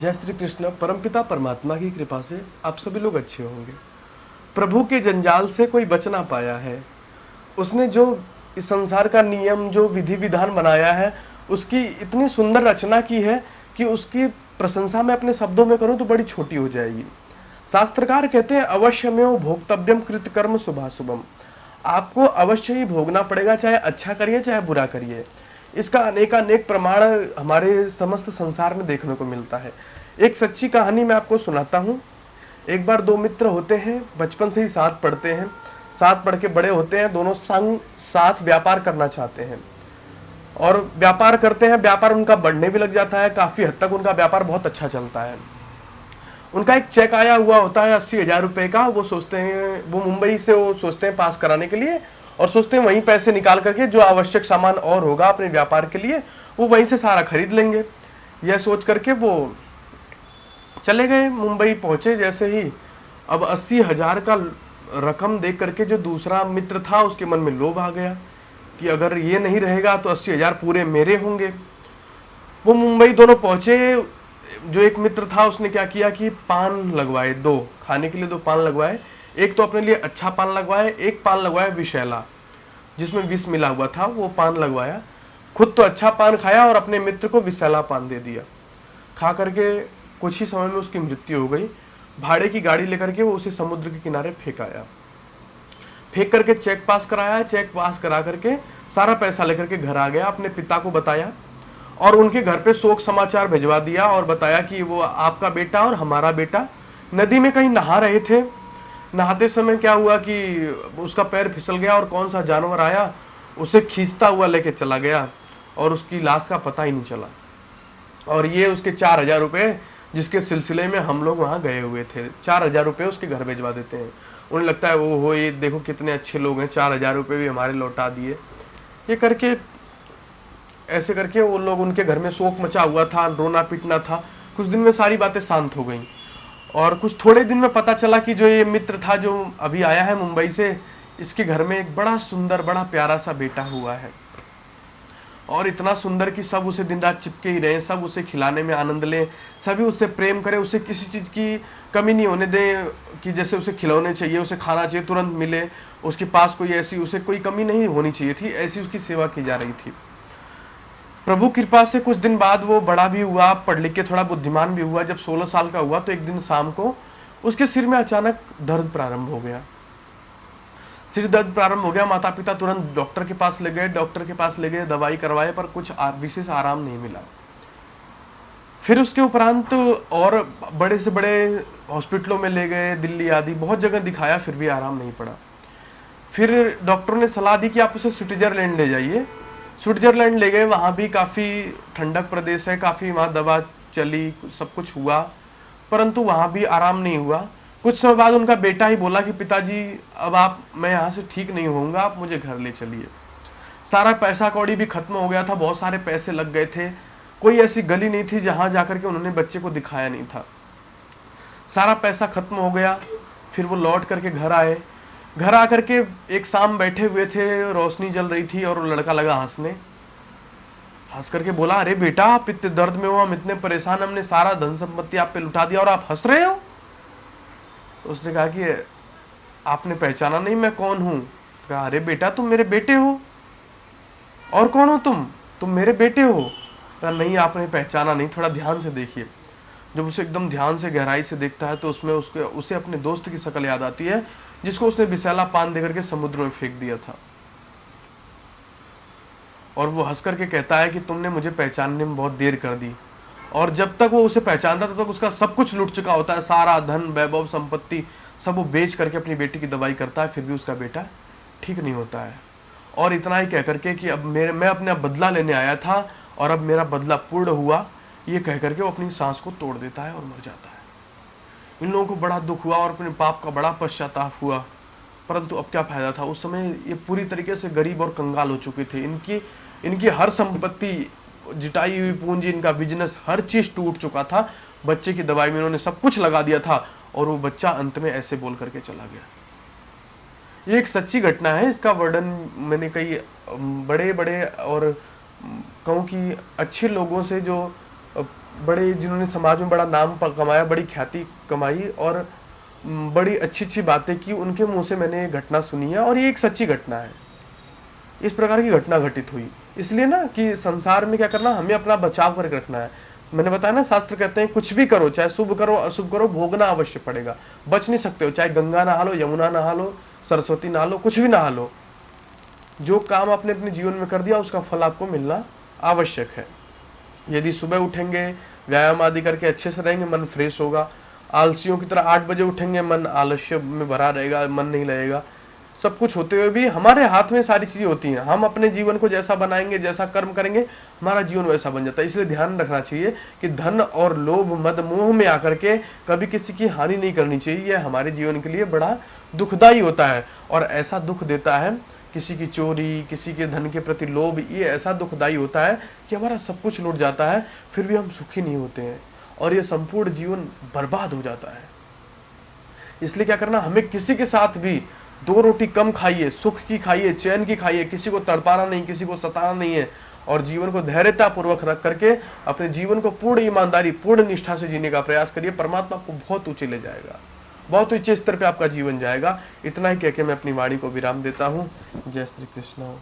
जय श्री कृष्ण। परमपिता परमात्मा की कृपा से आप सभी लोग अच्छे होंगे। प्रभु के जंजाल से कोई बच ना पाया है। उसने जो इस संसार का नियम, जो विधि विधान बनाया है, उसकी इतनी सुंदर रचना की है कि उसकी प्रशंसा मैं अपने शब्दों में करूं तो बड़ी छोटी हो जाएगी। शास्त्रकार कहते हैं अवश्यमेव भोक्तव्यम कृत कर्म शुभाशुभम। आपको अवश्य ही भोगना पड़ेगा, चाहे अच्छा करिए चाहे बुरा करिए। इसका अनेकानेक प्रमाण हमारे समस्त संसार में देखने को मिलता है। एक सच्ची कहानी मैं आपको सुनाता हूँ। एक बार दो मित्र होते हैं, बचपन से ही साथ पढ़ते हैं, साथ पढ़ के बड़े होते हैं, दोनों संग साथ व्यापार करना चाहते हैं और व्यापार करते हैं। व्यापार उनका बढ़ने भी लग जाता है, काफी हद तक उनका व्यापार बहुत अच्छा चलता है। उनका एक चेक आया हुआ होता है 80,000 रुपए का। वो सोचते हैं, वो मुंबई से वो सोचते हैं पास कराने के लिए, और सोचते हैं वहीं पैसे निकाल करके जो आवश्यक सामान और होगा अपने व्यापार के लिए वो वहीं से सारा खरीद लेंगे। यह सोच करके वो चले गए। मुंबई पहुंचे जैसे ही, अब 80,000 का रकम देख करके जो दूसरा मित्र था उसके मन में लोभ आ गया कि अगर ये नहीं रहेगा तो 80,000 पूरे मेरे होंगे। वो मुंबई दोनों पहुंचे। जो एक मित्र था उसने क्या किया कि पान लगवाए, दो खाने के लिए दो पान लगवाए। एक तो अपने लिए अच्छा पान लगवाए, एक पान लगवाया विषैला जिसमें विष मिला हुआ था, वो पान लगवाया। खुद तो अच्छा पान खाया और अपने मित्र को विषैला पान दे दिया। खा करके कुछ ही समय में उसकी मृत्यु हो गई। भाड़े की गाड़ी लेकर के वो उसे समुद्र के किनारे फेंक आया। फेंक करके चेक पास कराया, चेक पास करा करके सारा पैसा लेकर के घर आ गया, अपने पिता को बताया और उनके घर पे शोक समाचार भिजवा दिया और बताया कि वो आपका बेटा और हमारा बेटा नदी में कहीं नहा रहे थे। नहाते समय क्या हुआ कि उसका पैर फिसल गया और कौन सा जानवर आया उसे खींचता हुआ लेके चला गया और उसकी लाश का पता ही नहीं चला। और ये उसके 4,000 रुपये जिसके सिलसिले में हम लोग वहाँ गए हुए थे, 4,000 रुपये उसके घर भिजवा देते हैं। उन्हें लगता है वो हो, ये देखो कितने अच्छे लोग हैं, 4,000 रुपये भी हमारे लौटा दिए। ये करके ऐसे करके वो लोग, उनके घर में शोक मचा हुआ था, रोना पीटना था। कुछ दिन में सारी बातें शांत हो गई और कुछ थोड़े दिन में पता चला कि जो ये मित्र था जो अभी आया है मुंबई से, इसके घर में एक बड़ा सुंदर बड़ा प्यारा सा बेटा हुआ है और इतना सुंदर कि सब उसे दिन रात चिपके ही रहे, सब उसे खिलाने में आनंद लें, सभी उससे प्रेम करें, उसे किसी चीज़ की कमी नहीं होने दें कि जैसे उसे खिलौने चाहिए, उसे खाना चाहिए तुरंत मिले, उसके पास कोई ऐसी उसे कोई कमी नहीं होनी चाहिए थी, ऐसी उसकी सेवा की जा रही थी। प्रभु कृपा से कुछ दिन बाद वो बड़ा भी हुआ, पढ़ लिख के थोड़ा बुद्धिमान भी हुआ। जब 16 साल का हुआ तो एक दिन शाम को उसके सिर में अचानक दर्द प्रारंभ हो गया। सिर दर्द प्रारंभ हो गया। माता पिता तुरंत डॉक्टर के पास ले गए, दवाई करवाए, पर कुछ विशेष आराम नहीं मिला। फिर उसके उपरांत और बड़े से बड़े हॉस्पिटलों में ले गए, दिल्ली आदि बहुत जगह दिखाया, फिर भी आराम नहीं पड़ा। फिर डॉक्टरों ने सलाह दी कि आप उसे स्विट्जरलैंड ले जाइए। स्विट्जरलैंड ले गए, वहाँ भी काफ़ी ठंडक प्रदेश है, काफ़ी वहाँ दवा चली, सब कुछ हुआ, परंतु वहाँ भी आराम नहीं हुआ। कुछ समय बाद उनका बेटा ही बोला कि पिताजी अब मैं यहाँ से ठीक नहीं होऊंगा, आप मुझे घर ले चलिए। सारा पैसा कौड़ी भी खत्म हो गया था, बहुत सारे पैसे लग गए थे, कोई ऐसी गली नहीं थी जहाँ जाकर के उन्होंने बच्चे को दिखाया नहीं था। सारा पैसा खत्म हो गया। फिर वो लौट करके घर आए। घर आकर के एक शाम बैठे हुए थे, रोशनी जल रही थी और वो लड़का लगा हंसने। हंस करके बोला, अरे बेटा आप इतने दर्द में हो, हम इतने परेशान, हमने सारा धन संपत्ति आप पे लुटा दिया और आप हंस रहे हो। तो उसने कहा कि आपने पहचाना नहीं मैं कौन हूं। कहा, अरे बेटा तुम मेरे बेटे हो। और कौन हो तुम मेरे बेटे हो। कहा, नहीं आपने पहचाना नहीं, थोड़ा ध्यान से देखिए। जब उसे एकदम ध्यान से गहराई से देखता है तो उसमें उसे अपने दोस्त की शक्ल याद आती है जिसको उसने विषैला पान देकर के समुद्र में फेंक दिया था। और वो हंस करके कहता है कि तुमने मुझे पहचानने में बहुत देर कर दी। और जब तक वो उसे पहचानता था तब तक उसका सब कुछ लुट चुका होता है, सारा धन वैभव संपत्ति सब वो बेच करके अपनी बेटी की दवाई करता है, फिर भी उसका बेटा ठीक नहीं होता है। और इतना ही कह करके कि अब मैं अपना बदला लेने आया था और अब मेरा बदला पूर्ण हुआ, ये कह करके वो अपनी सांस को तोड़ देता है और मर जाता है। इन लोगों को बड़ा दुख हुआ और अपने पाप का बड़ा पश्चाताप हुआ, परंतु अब क्या फायदा था। उस समय ये पूरी तरीके से गरीब और कंगाल हो चुके थे। इनकी हर संपत्ति, जुटाई हुई पूंजी, इनका बिजनेस, हर चीज टूट चुका था। बच्चे की दवाई में इन्होंने सब कुछ लगा दिया था और वो बच्चा अंत में ऐसे बोल करके चला गया। ये एक सच्ची घटना है। इसका वर्णन मैंने कई बड़े बड़े और कहूँ कि अच्छे लोगों से जो बड़े जिन्होंने समाज में बड़ा नाम कमाया, बड़ी ख्याति कमाई और बड़ी अच्छी अच्छी बातें की, उनके मुंह से मैंने ये घटना सुनी है और ये एक सच्ची घटना है। इस प्रकार की घटना घटित हुई। इसलिए ना कि संसार में क्या करना, हमें अपना बचाव करके रखना है। मैंने बताया ना, शास्त्र कहते हैं कुछ भी करो, चाहे शुभ करो अशुभ करो, भोगना अवश्य पड़ेगा, बच नहीं सकते हो। चाहे गंगा नहा लो, यमुना नहा लो, सरस्वती नहा लो, कुछ भी नहा लो, जो काम आपने अपने जीवन में कर दिया उसका फल आपको मिलना आवश्यक है। यदि सुबह उठेंगे, व्यायाम आदि करके अच्छे से रहेंगे, मन फ्रेश होगा। आलसियों की तरह 8 बजे उठेंगे, मन आलस्य में भरा रहेगा, मन नहीं लगेगा। सब कुछ होते हुए भी हमारे हाथ में सारी चीजें होती हैं। हम अपने जीवन को जैसा बनाएंगे, जैसा कर्म करेंगे, हमारा जीवन वैसा बन जाता है। इसलिए ध्यान रखना चाहिए कि धन और लोभ मद मोह में आकर के कभी किसी की हानि नहीं करनी चाहिए। यह हमारे जीवन के लिए बड़ा दुखदायी होता है और ऐसा दुख देता है, किसी की चोरी, किसी के धन के प्रति लोभ, ये ऐसा दुखदायी होता है कि हमारा सब कुछ लूट जाता है, फिर भी हम सुखी नहीं होते हैं और ये संपूर्ण जीवन बर्बाद हो जाता है। इसलिए क्या करना, हमें किसी के साथ भी 2 रोटी कम खाइए, सुख की खाइए, चैन की खाइए, किसी को तड़पाना नहीं, किसी को सताना नहीं है और जीवन को धैर्यता पूर्वक रख करके अपने जीवन को पूर्ण ईमानदारी, पूर्ण निष्ठा से जीने का प्रयास करिए। परमात्मा आपको बहुत ऊंचे ले जाएगा, बहुत ऊंचे स्तर पे आपका जीवन जाएगा। इतना ही कह के मैं अपनी वाणी को विराम देता हूँ। जय श्री कृष्ण।